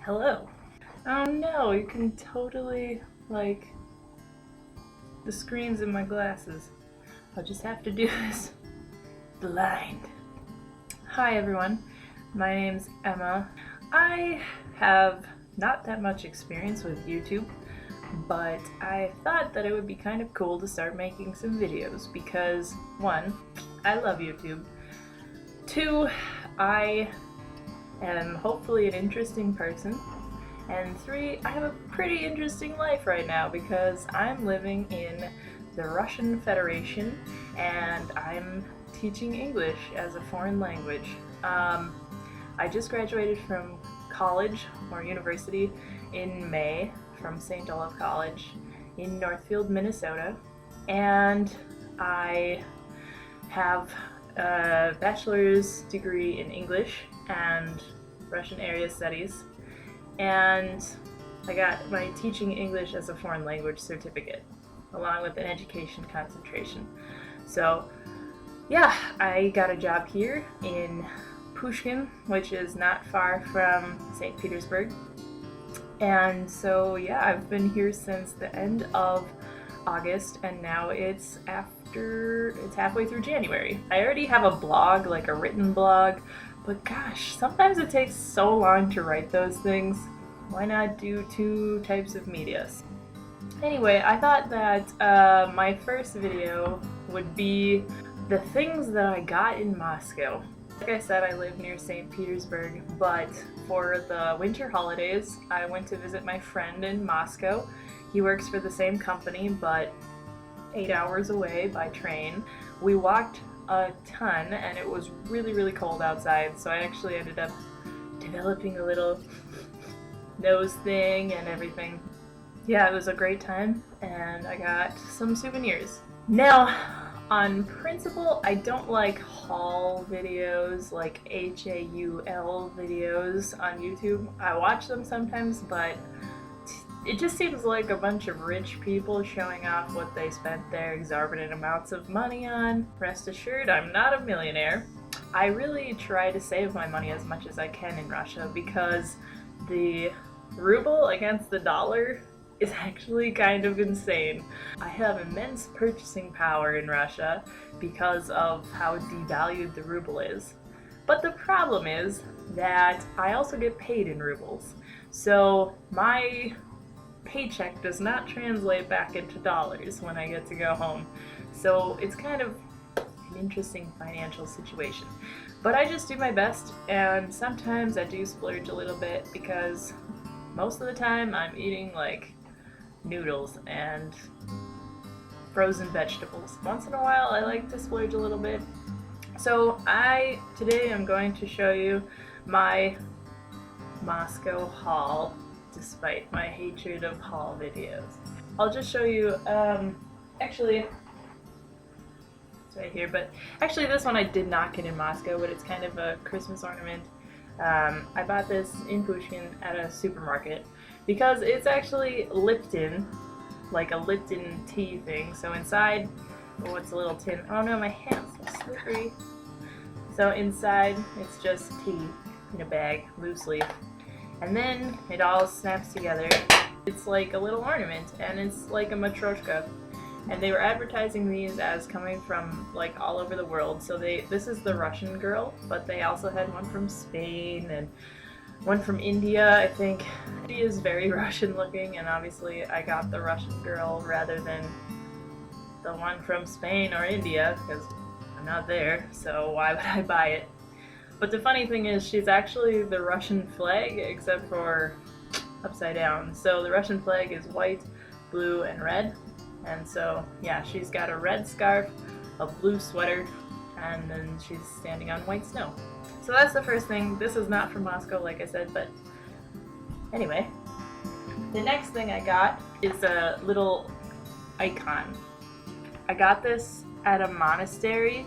Hello. Oh no, you can totally, the screen's in my glasses. I'll just have to do this blind. Hi everyone, my name's Emma. I have not that much experience with YouTube, but I thought that it would be kind of cool to start making some videos because 1, I love YouTube. 2, I am hopefully an interesting person. And 3, I have a pretty interesting life right now because I'm living in the Russian Federation and I'm teaching English as a foreign language. I just graduated from college or university in May from St. Olaf College in Northfield, Minnesota, and I have a bachelor's degree in English and Russian area studies, and I got my teaching English as a foreign language certificate along with an education concentration. So yeah, I got a job here in Pushkin, which is not far from St. Petersburg. And so yeah, I've been here since the end of August, and now it's halfway through January. I already have a blog, like a written blog, but gosh, sometimes it takes so long to write those things. Why not do 2 types of media? Anyway, I thought that my first video would be the things that I got in Moscow. Like I said, I live near St. Petersburg, but for the winter holidays, I went to visit my friend in Moscow. He works for the same company, but 8 hours away by train. We walked a ton, and it was really, really cold outside, so I actually ended up developing a little nose thing and everything. Yeah, it was a great time, and I got some souvenirs. Now, on principle, I don't like haul videos, like HAUL videos on YouTube. I watch them sometimes, but it just seems like a bunch of rich people showing off what they spent their exorbitant amounts of money on. Rest assured, I'm not a millionaire. I really try to save my money as much as I can in Russia because the ruble against the dollar is actually kind of insane. I have immense purchasing power in Russia because of how devalued the ruble is. But the problem is that I also get paid in rubles. So my paycheck does not translate back into dollars when I get to go home. So it's kind of an interesting financial situation. But I just do my best, and sometimes I do splurge a little bit because most of the time I'm eating like noodles and frozen vegetables. Once in a while I like to splurge a little bit. So today I'm going to show you my Moscow haul, despite my hatred of haul videos. I'll just show you, actually, it's right here, but actually this one I did not get in Moscow, but it's kind of a Christmas ornament. I bought this in Pushkin at a supermarket because it's actually Lipton, like a Lipton tea thing. So inside, oh, it's a little tin. Oh no, my hands are slippery. So inside, it's just tea in a bag, loose leaf. And then it all snaps together. It's like a little ornament, and it's like a matryoshka. And they were advertising these as coming from like all over the world. So this is the Russian girl, but they also had one from Spain and one from India, I think. She is very Russian looking, and obviously I got the Russian girl rather than the one from Spain or India because I'm not there, so why would I buy it? But the funny thing is she's actually the Russian flag, except for upside down. So the Russian flag is white, blue, and red. And so, yeah, she's got a red scarf, a blue sweater, and then she's standing on white snow. So that's the first thing. This is not from Moscow, like I said, but anyway. The next thing I got is a little icon. I got this at a monastery.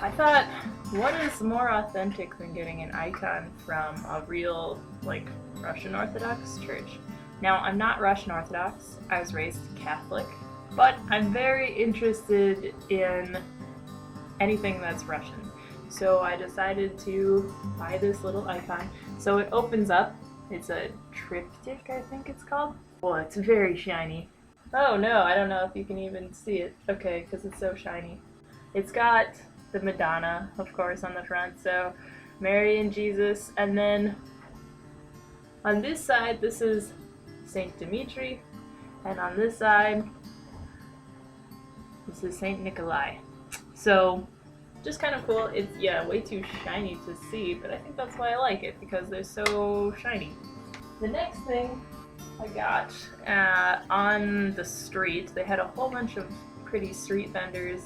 I thought, what is more authentic than getting an icon from a real, like, Russian Orthodox church? Now, I'm not Russian Orthodox. I was raised Catholic. But I'm very interested in anything that's Russian. So I decided to buy this little icon. So it opens up It's a triptych, I think it's called. Well, it's very shiny. Oh no, I don't know if you can even see it. Okay, because it's so shiny. It's got the Madonna, of course, on the front, so Mary and Jesus, and then on this side, this is Saint Dimitri, and on this side, this is Saint Nikolai. So, just kind of cool. It's, yeah, way too shiny to see, but I think that's why I like it, because they're so shiny. The next thing I got on the street, they had a whole bunch of pretty street vendors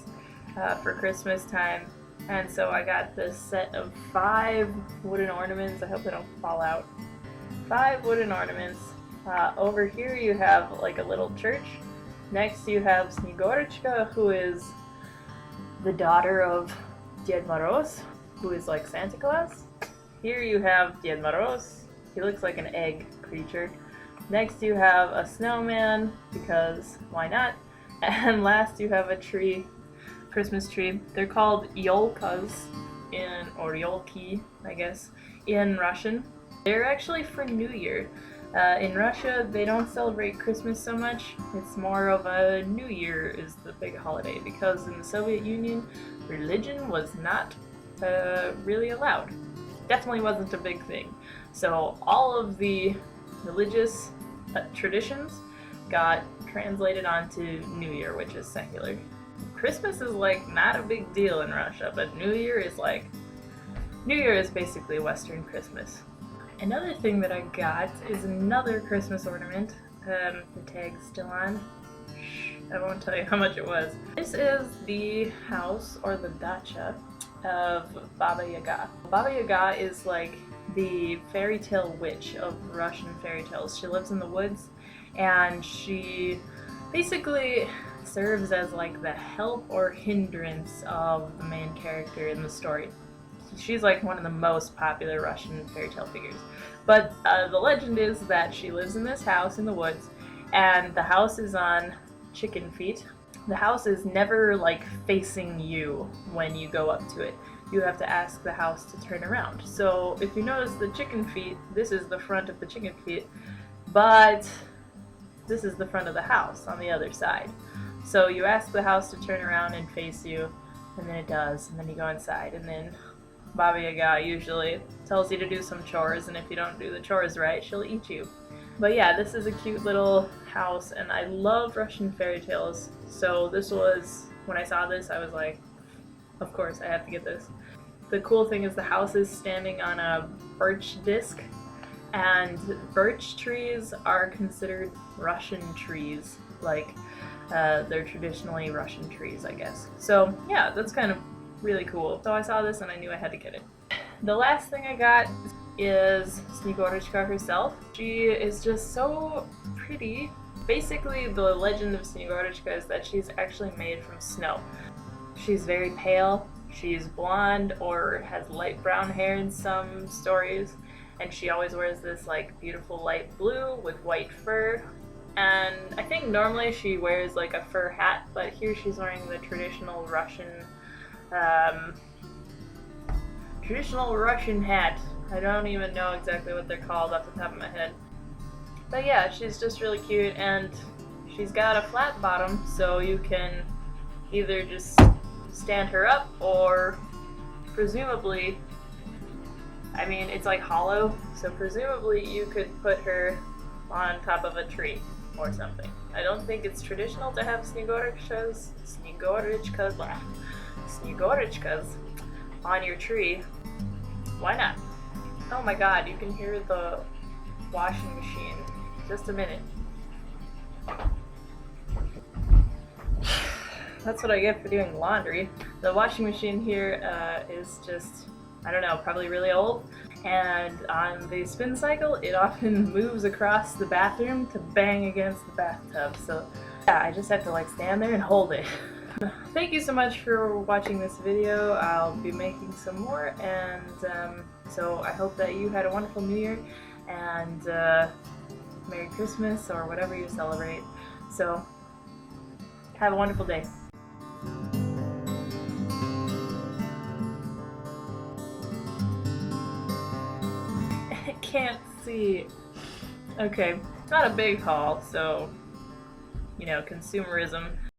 for Christmas time, and so I got this set of 5 wooden ornaments. I hope they don't fall out. 5 wooden ornaments. Over here you have like a little church. Next you have Snegorочка, who is the daughter of Ded Moroz, who is like Santa Claus. Here you have Ded Moroz. He looks like an egg creature. Next you have a snowman, because why not? And last you have a tree, Christmas tree. They're called yolkas or yolki, I guess, in Russian. They're actually for New Year. In Russia, they don't celebrate Christmas so much. It's more of a New Year is the big holiday, because in the Soviet Union, religion was not really allowed. Definitely wasn't a big thing. So all of the religious traditions got translated onto New Year, which is secular. Christmas is like not a big deal in Russia, but New Year is like, New Year is basically Western Christmas. Another thing that I got is another Christmas ornament. The tag's still on. Shh, I won't tell you how much it was. This is the house, or the dacha, of Baba Yaga. Baba Yaga is like the fairy tale witch of Russian fairy tales. She lives in the woods, and she basically serves as like the help or hindrance of the main character in the story. She's like one of the most popular Russian fairy tale figures. But the legend is that she lives in this house in the woods, and the house is on chicken feet. The house is never like facing you when you go up to it. You have to ask the house to turn around. So if you notice the chicken feet, this is the front of the chicken feet, but this is the front of the house on the other side. So you ask the house to turn around and face you, and then it does, and then you go inside, and then Baba Yaga usually tells you to do some chores, and if you don't do the chores right, she'll eat you. But yeah, this is a cute little house, and I love Russian fairy tales, so this was, when I saw this, I was like, of course, I have to get this. The cool thing is the house is standing on a birch disc, and birch trees are considered Russian trees, like they're traditionally Russian trees, I guess. So yeah, that's kind of really cool. So I saw this and I knew I had to get it. The last thing I got is Snegorочka herself. She is just so pretty. Basically, the legend of Snegorочka is that she's actually made from snow. She's very pale, she's blonde or has light brown hair in some stories, and she always wears this like beautiful light blue with white fur. And I think normally she wears like a fur hat, but here she's wearing the traditional Russian hat. I don't even know exactly what they're called off the top of my head. But yeah, she's just really cute, and she's got a flat bottom, so you can either just stand her up, or presumably, I mean, it's like hollow, so presumably you could put her on top of a tree or something. I don't think it's traditional to have Snegorочkas on your tree. Why not? Oh my god, you can hear the washing machine. Just a minute. That's what I get for doing laundry. The washing machine here is just, I don't know, probably really old. And on the spin cycle, it often moves across the bathroom to bang against the bathtub. So yeah, I just have to like stand there and hold it. Thank you so much for watching this video. I'll be making some more, and so I hope that you had a wonderful New Year, and Merry Christmas, or whatever you celebrate. So have a wonderful day. I can't see. Okay, it's not a big haul, so, you know, consumerism.